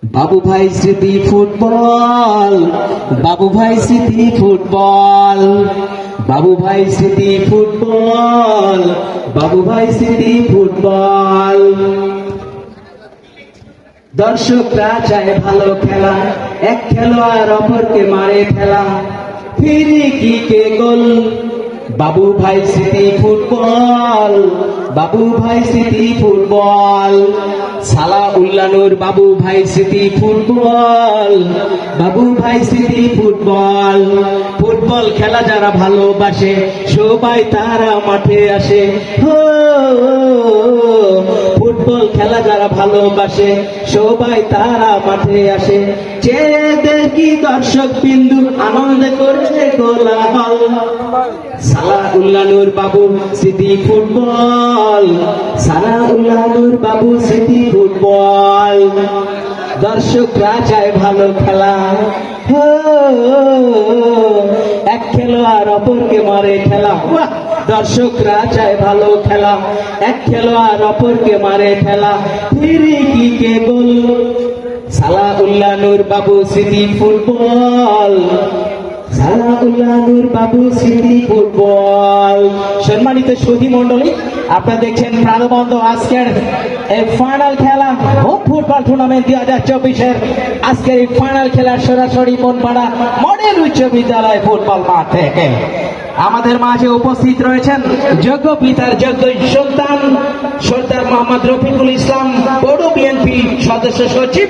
বাবু ভাই স্মৃতি ফুটবল, বাবু ভাই স্মৃতি ফুটবল, বাবু ভাই স্মৃতি ফুটবল, বাবু ভাই স্মৃতি ফুটবল। দর্শকরা চায় ভালো খেলা, এক খেলোয়াড় অপরকে মারে ঠেলা, ফিরি কিকে গোল। বাবু ভাই স্মৃতি ফুটবল, বাবু ভাই স্মৃতি ফুটবল, সালা উল্লানুর বাবু ভাই স্মৃতি ফুটবল, বাবু ভাই স্মৃতি ফুটবল। ফুটবল খেলা যারা ভালোবাসে সবাই তারা মাঠে আসে। হো ফুটবল খেলা যারা ভালোবাসে সবাই তারা মাঠে আসে। চেয়ে দেখি দর্শক বিন্দু আনন্দ করছে কোলাহল। সালা উল্লানুর বাবু স্মৃতি ফুটবল, সালা উল্লানুর বাবু স্মৃতি ফুটবল। দর্শকরা চায় ভালো খেলা, হো এক খেলোয়াড় অপরকে মারে ঠেলা। দর্শকরা চায় ভালো খেলা, এক খেলোয়াড় অপরকে মারে ঠেলা, ফিরি কিকে গোল। সালা উল্লানুর বাবু স্মৃতি ফুটবল, সালা উল্লানুর বাবু স্মৃতি ফুটবল। সম্মানিত সুধী মন্ডলী, আপনারা দেখছেন প্রাণবন্ত আজকের এই ফাইনাল খেলা হোম ফুটবল টুর্নামেন্ট 2024-এর আজকের এই ফাইনাল খেলার সরাসরি মনপাড়া মডেল উচ্চ বিদ্যালয় ফুটবল মাঠ থেকে আমাদের মাঝে উপস্থিত রয়েছেন যোগ্য পিতার যোগ্য সন্তান সর্দার মোহাম্মদ রফিকুল ইসলাম, পৌর বিএনপি সদস্য সচিব।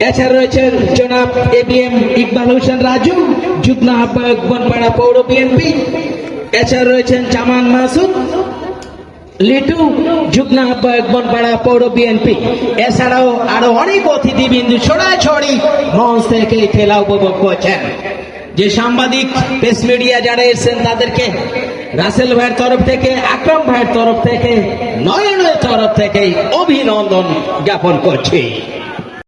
এছাড়া রয়েছেন জনাব এবিএম ইকবাল হোসেন রাজু, যুগ্ম আহ্বায়ক বনপাড়া পৌর বিএনপি। এছাড়া রয়েছেন জামান মাসুদ লিটু, যুগ্ম আহ্বায়ক বনপাড়া পৌর বিএনপি। এছাড়াও আরো অনেক অতিথিবৃন্দ ছড়াছড়ি মঞ্চ থেকে খেলা উপভোগ করছেন। যে সাংবাদিক প্রেস মিডিয়া যারা এসেছেন তাদেরকে রাসেল ভাইয়ের তরফ থেকে, আকরাম ভাইয়ের তরফ থেকে, নয়নের তরফ থেকে অভিনন্দন জ্ঞাপন করছি।